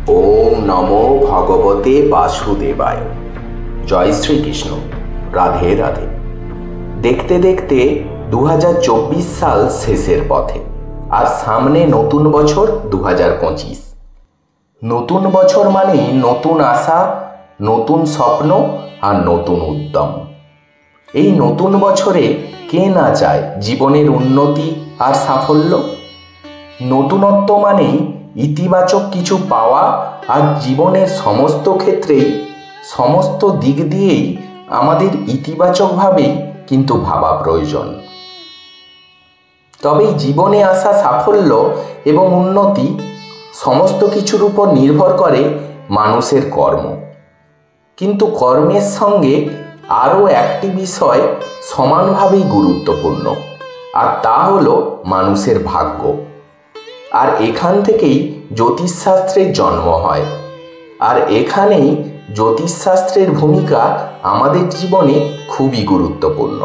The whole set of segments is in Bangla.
ওম নমো ভগবতে বাসুদেবায়। জয় শ্রীকৃষ্ণ। রাধে রাধে। দেখতে দেখতে 2024 সাল শেষের পথে, আর সামনে নতুন বছর 2025। নতুন বছর মানে নতুন আশা, নতুন স্বপ্ন আর নতুন উদ্যম। এই নতুন বছরে কে না চায় জীবনের উন্নতি আর সাফল্য? নতুনত্ব মানেই ইতিবাচক কিছু পাওয়া, আর জীবনের সমস্ত ক্ষেত্রেই সমস্ত দিক দিয়েই আমাদের ইতিবাচকভাবেই কিন্তু ভাবা প্রয়োজন। তবে জীবনে আসা সাফল্য এবং উন্নতি সমস্ত কিছুর উপর নির্ভর করে মানুষের কর্ম। কিন্তু কর্মের সঙ্গে আরও একটি বিষয় সমানভাবেই গুরুত্বপূর্ণ, আর তা হলো মানুষের ভাগ্য। আর এখান থেকেই জ্যোতিষশাস্ত্রের জন্ম হয়, আর এখানেই জ্যোতিষশাস্ত্রের ভূমিকা আমাদের জীবনে খুবই গুরুত্বপূর্ণ।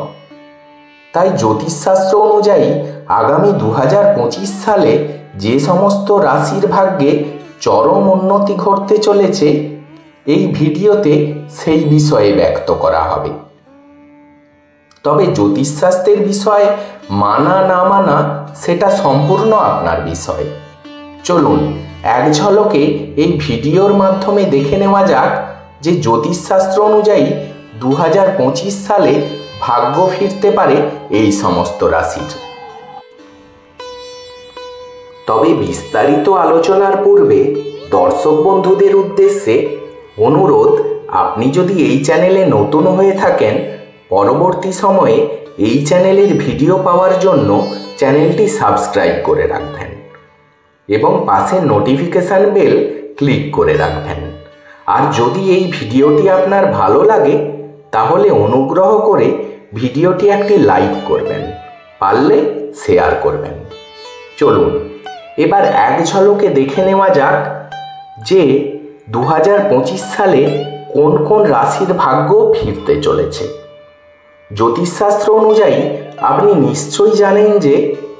তাই জ্যোতিষশাস্ত্র অনুযায়ী আগামী 2025 সালে যে সমস্ত রাশির ভাগ্যে চরম উন্নতি ঘটতে চলেছে, এই ভিডিওতে সেই বিষয়ে ব্যক্ত করা হবে। তবে জ্যোতিষশাস্ত্রের বিষয়ে মানা না মানা সেটা সম্পূর্ণ আপনার বিষয়। চলুন এক ঝলকে এই ভিডিওর মাধ্যমে দেখে নেওয়া যাক যে জ্যোতিষশাস্ত্র অনুযায়ী 2025 সালে ভাগ্য ফিরতে পারে এই সমস্ত রাশির। তবে বিস্তারিত আলোচনার পূর্বে দর্শক বন্ধুদের উদ্দেশ্যে অনুরোধ, আপনি যদি এই চ্যানেলে নতুন হয়ে থাকেন, পরবর্তী সময়ে এই চ্যানেলের ভিডিও পাওয়ার জন্য চ্যানেলটি সাবস্ক্রাইব করে রাখবেন এবং পাশে নোটিফিকেশান বেল ক্লিক করে রাখবেন। আর যদি এই ভিডিওটি আপনার ভালো লাগে তাহলে অনুগ্রহ করে ভিডিওটি একটি লাইক করবেন, পারলে শেয়ার করবেন। চলুন এবার এক ঝলকে দেখে নেওয়া যাক যে 2025 সালে কোন কোন রাশির ভাগ্য ফিরতে চলেছে। জ্যোতিষশাস্ত্র অনুযায়ী আপনি নিশ্চয়ই জানেন যে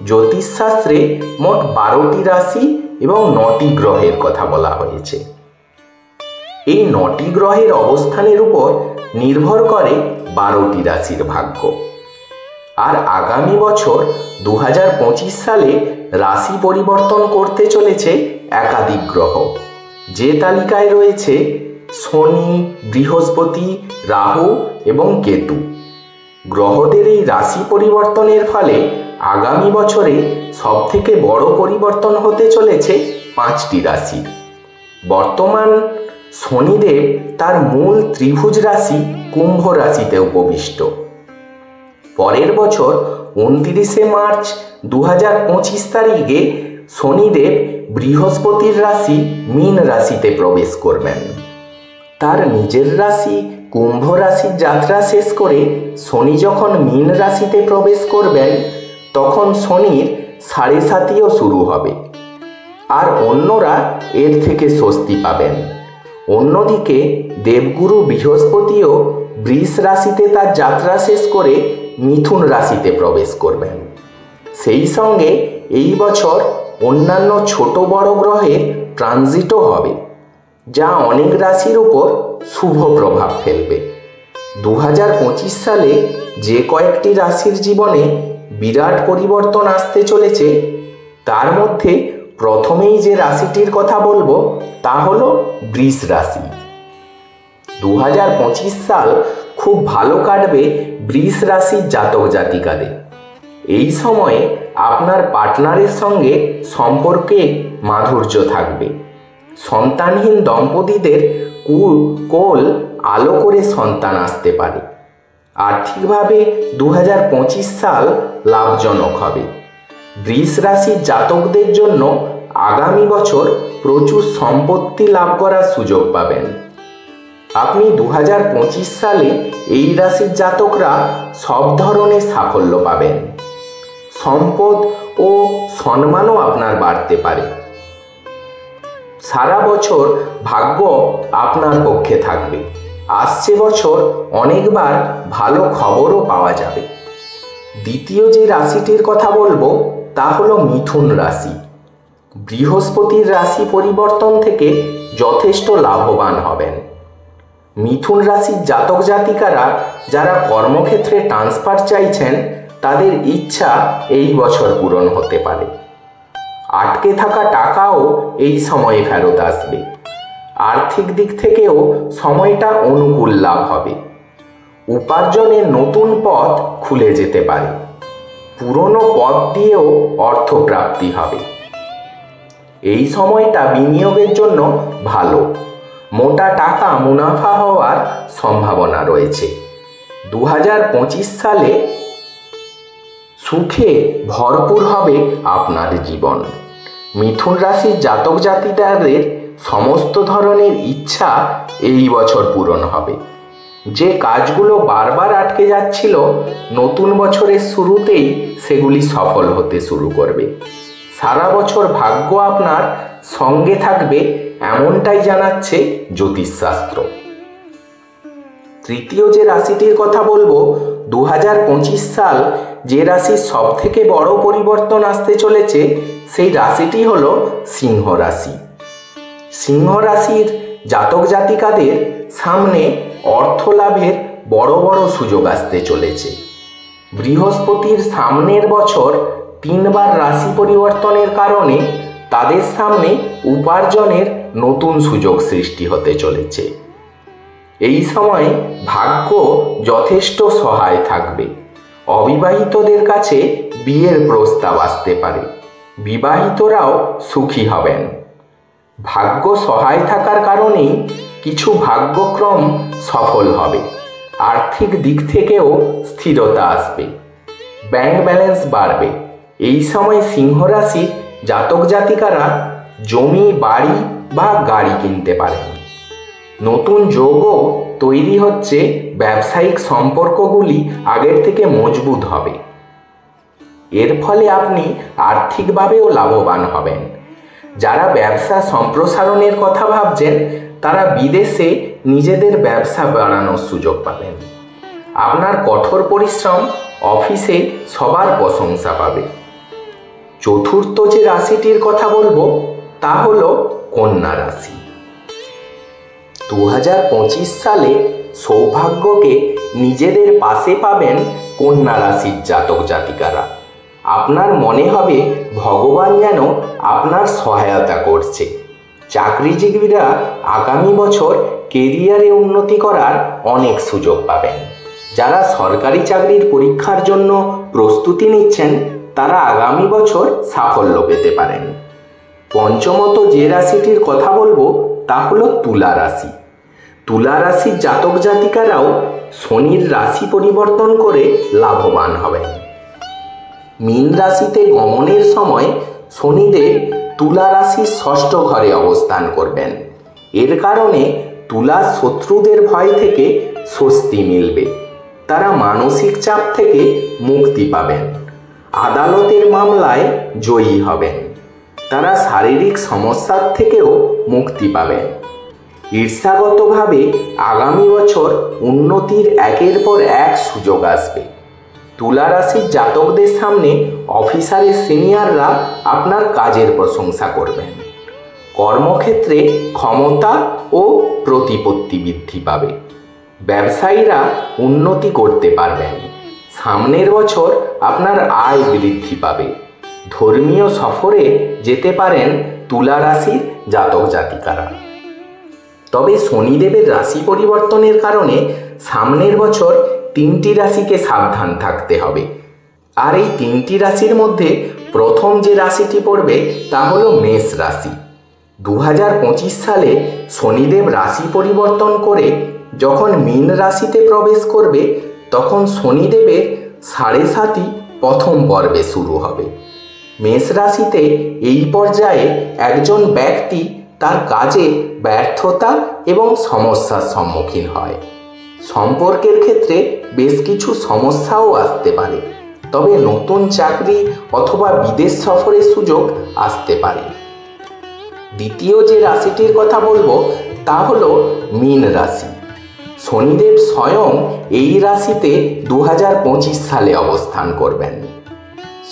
জ্যোতিষশাস্ত্রে মোট 12টি রাশি এবং 9টি গ্রহের কথা বলা হয়েছে। এই 9টি গ্রহের অবস্থানের উপর নির্ভর করে 12টি রাশির ভাগ্য। আর আগামী বছর 2025 সালে রাশি পরিবর্তন করতে চলেছে একাধিক গ্রহ, যে তালিকায় রয়েছে শনি, বৃহস্পতি, রাহু এবং কেতু। গ্রহদের এই রাশি পরিবর্তনের ফলে আগামী বছরে সবথেকে বড় পরিবর্তন হতে চলেছে 5টি রাশির। বর্তমান শনিদেব তার মূল ত্রিভুজ রাশি কুম্ভ রাশিতে উপবিষ্ট। পরের বছর 29শে মার্চ 2025 তারিখে শনিদেব বৃহস্পতির রাশি মীন রাশিতে প্রবেশ করবেন। তার নিজের রাশি কুম্ভ রাশির যাত্রা শেষ করে শনি যখন মীন রাশিতে প্রবেশ করবেন, তখন শনির 7.5 শুরু হবে, আর অন্যরা এর থেকে স্বস্তি পাবেন। অন্যদিকে দেবগুরু বৃহস্পতিও বৃষ রাশিতে তার যাত্রা শেষ করে মিথুন রাশিতে প্রবেশ করবেন। সেই সঙ্গে এই বছর অন্যান্য ছোট বড় গ্রহের ট্রানজিটও হবে, যা অনেক রাশির উপর শুভ প্রভাব ফেলবে। 2025 সালে যে কয়েকটি রাশির জীবনে বিরাট পরিবর্তন আসতে চলেছে, তার মধ্যে প্রথমেই যে রাশিটির কথা বলবো তা হলো বৃষ রাশি। 2025 সাল খুব ভালো কাটবে বৃষ রাশির জাতক জাতিকাদের। এই সময়ে আপনার পার্টনারের সঙ্গে সম্পর্কে মাধুর্য থাকবে। সন্তানহীন দম্পতিদের কোল আলো করে সন্তান আসতে পারে। আর্থিকভাবে 2025 সাল লাভজনক হবে। বৃষ রাশির জাতকদের জন্য আগামী বছর প্রচুর সম্পত্তি লাভ করার সুযোগ পাবেন। আপনি 2025 সালে এই রাশির জাতকরা সব ধরনের সাফল্য পাবেন। সম্পদ ও সম্মানও আপনার বাড়তে পারে। সারা বছর ভাগ্য আপনার পক্ষে থাকবে। আসছে বছর অনেকবার ভালো খবরও পাওয়া যাবে। দ্বিতীয় যে রাশিটির কথা বলবো তা হলো মিথুন রাশি। বৃহস্পতির রাশি পরিবর্তন থেকে যথেষ্ট লাভবান হবেন। মিথুন রাশির জাতক জাতিকারা যারা কর্মক্ষেত্রে ট্রান্সফার চাইছেন, তাদের ইচ্ছা এই বছর পূরণ হতে পারে। আটকে থাকা টাকাও এই সময়ে ফেরত আসবে। আর্থিক দিক থেকেও সময়টা অনুকূল লাভ হবে। উপার্জনের নতুন পথ খুলে যেতে পারে। পুরনো পথ দিয়েও অর্থপ্রাপ্তি হবে। এই সময়টা বিনিয়োগের জন্য ভালো। মোটা টাকা মুনাফা হওয়ার সম্ভাবনা রয়েছে। 2025 সালে সুখে ভরপুর হবে আপনার জীবন। মিথুন রাশির জাতক জাতিকাদের সমস্ত ধরনের ইচ্ছা এই বছর পূরণ হবে। যে কাজগুলো বারবার আটকে যাচ্ছিল, নতুন বছরের শুরুতেই সেগুলি সফল হতে শুরু করবে। সারা বছর ভাগ্য আপনার সঙ্গে থাকবে, এমনটাই জানাচ্ছে জ্যোতিষশাস্ত্র। তৃতীয় যে রাশিটির কথা বলবো, 2025 সাল যে রাশির সব থেকে বড় পরিবর্তন আসতে চলেছে, সেই রাশিটি হলো সিংহ রাশি। সিংহ রাশির জাতক জাতিকাদের সামনে অর্থ লাভের বড় বড় সুযোগ আসতে চলেছে। বৃহস্পতির সামনের বছর 3 বার রাশি পরিবর্তনের কারণে তাদের সামনে উপার্জনের নতুন সুযোগ সৃষ্টি হতে চলেছে। এই সময় ভাগ্য যথেষ্ট সহায় থাকবে। অবিবাহিতদের কাছে বিয়ের প্রস্তাব আসতে পারে। বিবাহিতরাও সুখী হবেন। ভাগ্য সহায় থাকার কারণেই কিছু ভাগ্যক্রম সফল হবে। আর্থিক দিক থেকেও স্থিরতা আসবে। ব্যাংক ব্যালেন্স বাড়বে। এই সময় সিংহ রাশির জাতক জাতিকারা জমি, বাড়ি বা গাড়ি কিনতে পারেন। নতুন যোগও তৈরি হচ্ছে। ব্যবসায়িক সম্পর্কগুলি আগের থেকে মজবুত হবে। এর ফলে আপনি আর্থিকভাবেও লাভবান হবেন। যারা ব্যবসা সম্প্রসারণের কথা ভাবছেন, তারা বিদেশে নিজেদের ব্যবসা বাড়ানোর সুযোগ পাবেন। আপনার কঠোর পরিশ্রম অফিসে সবার প্রশংসা পাবে। চতুর্থ যে রাশিটির কথা বলবো, তা হলো কন্যা রাশি। 2025 সালে সৌভাগ্যকে নিজেদের পাশে পাবেন কন্যা রাশির জাতক জাতিকারা। আপনার মনে হবে ভগবান যেন আপনার সহায়তা করছে। চাকরিজীবীরা আগামী বছর কেরিয়ারে উন্নতি করার অনেক সুযোগ পাবেন। যারা সরকারি চাকরির পরীক্ষার জন্য প্রস্তুতি নিচ্ছেন, তারা আগামী বছর সাফল্য পেতে পারেন। পঞ্চমত যে রাশিটির কথা বলবো, তা হলো তুলা রাশি। তুলা রাশির জাতক জাতিকারাও শনির রাশি পরিবর্তন করে লাভবান হবেন। মীন রাশিতে গমনের সময় শনিদেব তুলা রাশির ষষ্ঠ ঘরে অবস্থান করবেন। এর কারণে তুলা শত্রুদের ভয় থেকে স্বস্তি মিলবে। তারা মানসিক চাপ থেকে মুক্তি পাবেন। আদালতের মামলায় জয়ী হবেন। তারা শারীরিক সমস্যার থেকেও মুক্তি পাবেন। ঈর্ষাগতভাবে আগামী বছর উন্নতির একের পর এক সুযোগ আসবে। তুলা রাশির জাতকদের সামনে অফিসারের সিনিয়ররা আপনার কাজের প্রশংসা করবেন। কর্মক্ষেত্রে ক্ষমতা ও প্রতিপত্তি বৃদ্ধি পাবে। ব্যবসায়ীরা উন্নতি করতে পারবেন। সামনের বছর আপনার আয় বৃদ্ধি পাবে। ধর্মীয় সফরে যেতে পারেন তুলা রাশির জাতক জাতিকারা। তবে শনিদেবের রাশি পরিবর্তনের কারণে সামনের বছর 3টি রাশিকে সাবধান থাকতে হবে। আর এই 3টি রাশির মধ্যে প্রথম যে রাশিটি পড়বে, তা হলো মেষ রাশি। 2025 সালে শনিদেব রাশি পরিবর্তন করে যখন মীন রাশিতে প্রবেশ করবে, তখন শনিদেবের 7.5ই প্রথম পর্বে শুরু হবে। মেষ রাশিতে এই পর্যায়ে একজন ব্যক্তি তার কাজে ব্যর্থতা এবং সমস্যার সম্মুখীন হয়। সম্পর্কের ক্ষেত্রে বেশ কিছু সমস্যাও আসতে পারে। তবে নতুন চাকরি অথবা বিদেশ সফরের সুযোগ আসতে পারে। দ্বিতীয় যে রাশিটির কথা বলবো, তা হলো মীন রাশি। শনিদেব স্বয়ং এই রাশিতে 2025 সালে অবস্থান করবেন।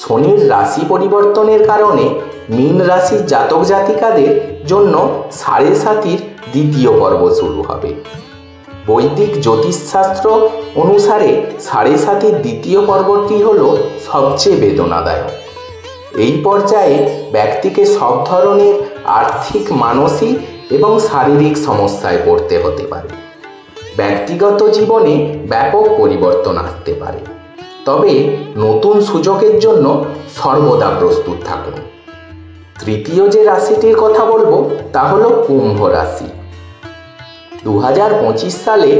শনির রাশি পরিবর্তনের কারণে মীন রাশির জাতক জাতিকাদের জন্য 7.5-এর দ্বিতীয় পর্ব শুরু হবে। বৈদিক জ্যোতিষশাস্ত্র অনুসারে 7.5-এর দ্বিতীয় পর্বটি হল সবচেয়ে বেদনাদায়ক। এই পর্যায়ে ব্যক্তিকে সব ধরনের আর্থিক, মানসিক এবং শারীরিক সমস্যায় পড়তে হতে পারে। ব্যক্তিগত জীবনে ব্যাপক পরিবর্তন আসতে পারে, তবে নতুন সুযোগের জন্য সর্বদা প্রস্তুত থাকুন। তৃতীয় যে রাশিটির কথা বলবো তা হলো কুম্ভ রাশি। 2025 সালে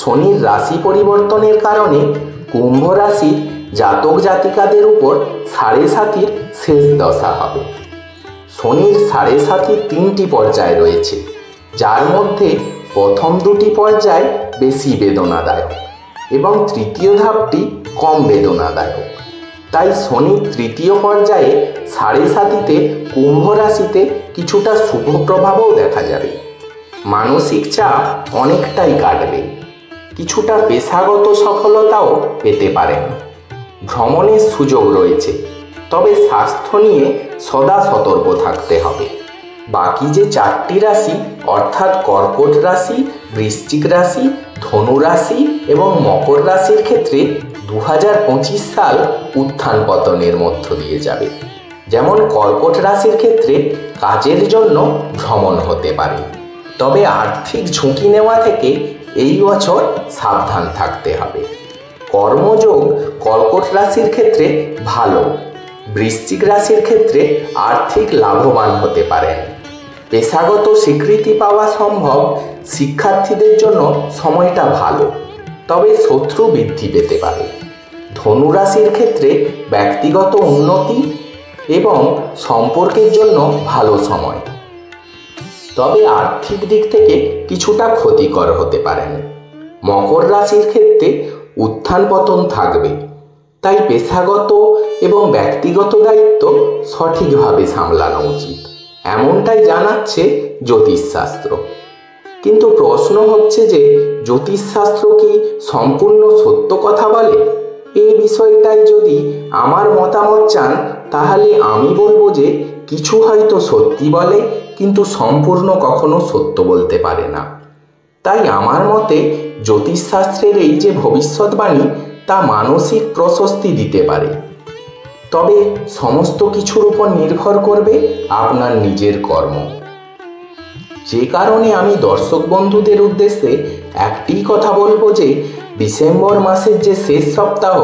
শনির রাশি পরিবর্তনের কারণে কুম্ভ রাশির জাতক জাতিকাদের উপর 7.5-এর শেষ দশা হবে। শনির 7.5-এর 3টি পর্যায় রয়েছে, যার মধ্যে প্রথম 2টি পর্যায় বেশি বেদনাদায়ক এবং তৃতীয় ধাপটি কম বেদনাদায়ক। তাই শনির তৃতীয় পর্যায়ে 7.5-তে কুম্ভ রাশিতে কিছুটা শুভ প্রভাবও দেখা যাবে। মানসিক চাপ অনেকটাই কাটবে, কিছুটা পেশাগত সফলতাও পেতে পারেন। ভ্রমণের সুযোগ রয়েছে, তবে স্বাস্থ্য নিয়ে সদা সতর্ক থাকতে হবে। বাকি যে 4টি রাশি অর্থাৎ কর্কট রাশি, বৃশ্চিক রাশি, ধনু রাশি এবং মকর রাশির ক্ষেত্রে 2025 সাল উত্থান পতনের মধ্য দিয়ে যাবে। যেমন কর্কট রাশির ক্ষেত্রে কাজের জন্য ভ্রমণ হতে পারে, তবে আর্থিক ঝুঁকি নেওয়া থেকে এই বছর সাবধান থাকতে হবে। কর্মযোগ কর্কট রাশির ক্ষেত্রে ভালো, বৃশ্চিক রাশির ক্ষেত্রে আর্থিক লাভবান হতে পারেন। পেশাগত স্বীকৃতি পাওয়া সম্ভব, শিক্ষার্থীদের জন্য সময়টা ভালো, তবে শত্রু বৃদ্ধি পেতে পারে। ধনু রাশির ক্ষেত্রে ব্যক্তিগত উন্নতি এবং সম্পর্কের জন্য ভালো সময়, তবে আর্থিক দিক থেকে কিছুটা ক্ষতিকর হতে পারেন। মকর রাশির ক্ষেত্রে উত্থান পতন থাকবে, তাই পেশাগত এবং ব্যক্তিগত দায়িত্ব সঠিকভাবে সামলানো উচিত, এমনটাই জানাচ্ছে জ্যোতিষশাস্ত্র। কিন্তু প্রশ্ন হচ্ছে যে জ্যোতিষশাস্ত্র কি সম্পূর্ণ সত্য কথা বলে? এই বিষয়টাই যদি আমার মতামত চান, তাহলে আমি বলবো যে কিছু হয়তো সত্যি বলে, কিন্তু সম্পূর্ণ কখনো সত্য বলতে পারে না। তাই আমার মতে জ্যোতিষশাস্ত্রের এই যে ভবিষ্যৎবাণী তা মানসিক প্রশস্তি দিতে পারে, তবে সমস্ত কিছুর উপর নির্ভর করবে আপনার নিজের কর্ম। যে কারণে আমি দর্শক বন্ধুদের উদ্দেশ্যে একটি কথা বলবো যে ডিসেম্বর মাসের যে শেষ সপ্তাহ,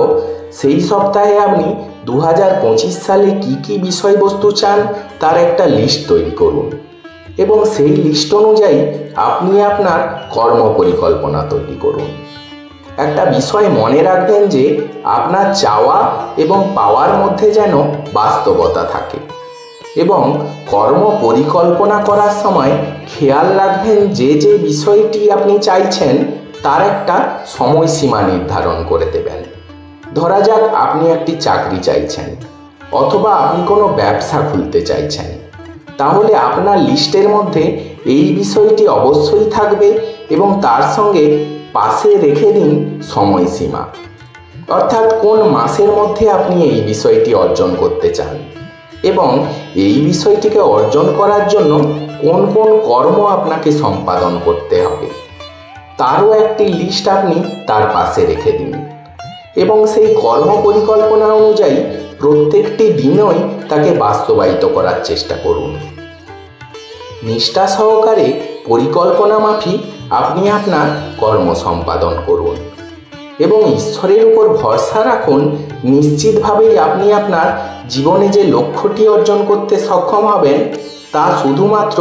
সেই সপ্তাহে আপনি 2025 সালে কি বিষয়বস্তু চান তার একটা লিস্ট তৈরি করুন এবং সেই লিস্ট অনুযায়ী আপনি আপনার কর্ম পরিকল্পনা তৈরি করুন। একটা বিষয় মনে রাখবেন যে আপনার চাওয়া এবং পাওয়ার মধ্যে যেন বাস্তবতা থাকে, এবং কর্ম পরিকল্পনা করার সময় খেয়াল রাখবেন যে বিষয়টি আপনি চাইছেন তার একটা সময়সীমা নির্ধারণ করে দেবেন। ধরা যাক আপনি একটি চাকরি চাইছেন অথবা আপনি কোনো ব্যবসা খুলতে চাইছেন, তাহলে আপনার লিস্টের মধ্যে এই বিষয়টি অবশ্যই থাকবে এবং তার সঙ্গে পাশে রেখে দিন সময়সীমা, অর্থাৎ কোন মাসের মধ্যে আপনি এই বিষয়টি অর্জন করতে চান এবং এই বিষয়টিকে অর্জন করার জন্য কোন কোন কর্ম আপনাকে সম্পাদন করতে হবে তারও একটি লিস্ট আপনি তার পাশে রেখে দিন এবং সেই কর্ম পরিকল্পনা অনুযায়ী প্রত্যেকটি দিনই তাকে বাস্তবায়িত করার চেষ্টা করুন। নিষ্ঠা সহকারে পরিকল্পনা মাফিক আপনি আপনার কর্ম সম্পাদন করুন এবং ঈশ্বরের উপর ভরসা রাখুন। নিশ্চিতভাবেই আপনি আপনার জীবনে যে লক্ষ্যটি অর্জন করতে সক্ষম হবেন তা শুধুমাত্র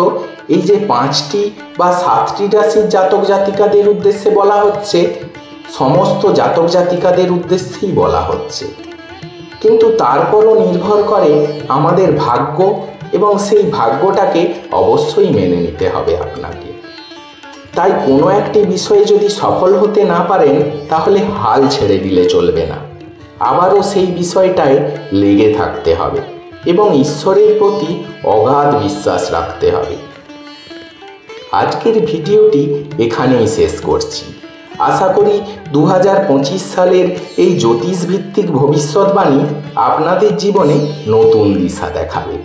এই যে 5টি বা 7টি রাশির জাতক জাতিকাদের উদ্দেশ্যে বলা হচ্ছে, সমস্ত জাতক জাতিকাদের উদ্দেশ্যেই বলা হচ্ছে, কিন্তু তারপরও নির্ভর করে আমাদের ভাগ্য এবং সেই ভাগ্যটাকে অবশ্যই মেনে নিতে হবে আপনাকে। তাই কোনো একটি বিষয়ে যদি সফল হতে না পারেন তাহলে হাল ছেড়ে দিলে চলবে না, আবারও সেই বিষয়টায় লেগে থাকতে হবে এবং ঈশ্বরের প্রতি অগাধ বিশ্বাস রাখতে হবে। আজকের ভিডিওটি এখানেই শেষ করছি। আশা করি 2025 সালের এই জ্যোতিষভিত্তিক ভবিষ্যৎবাণী আপনাদের জীবনে নতুন দিশা দেখাবে।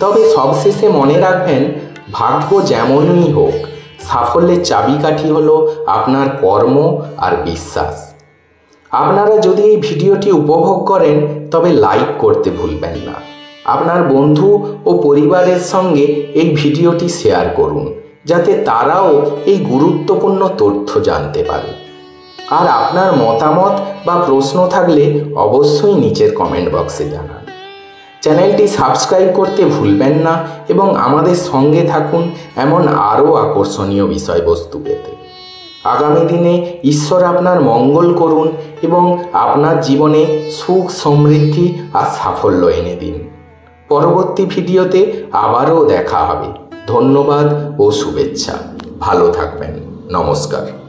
তবে সবশেষে মনে রাখবেন, ভাগ্য যেমনই হোক, সাফল্যের চাবিকাঠি হলো আপনার কর্ম আর বিশ্বাস। আপনারা যদি এই ভিডিওটি উপভোগ করেন তবে লাইক করতে ভুলবেন না। আপনার বন্ধু ও পরিবারের সঙ্গে এই ভিডিওটি শেয়ার করুন, যাতে তারাও এই গুরুত্বপূর্ণ তথ্য জানতে পারে। আর আপনার মতামত বা প্রশ্ন থাকলে অবশ্যই নিচের কমেন্ট বক্সে জানান। চ্যানেলটি সাবস্ক্রাইব করতে ভুলবেন না এবং আমাদের সঙ্গে থাকুন এমন আরও আকর্ষণীয় বিষয়বস্তু পেতে। আগামী দিনে ঈশ্বর আপনার মঙ্গল করুন এবং আপনার জীবনে সুখ, সমৃদ্ধি আর সাফল্য এনে দিন। পরবর্তী ভিডিওতে আবারও দেখা হবে। ধন্যবাদ ও শুভেচ্ছা। ভালো থাকবেন। নমস্কার।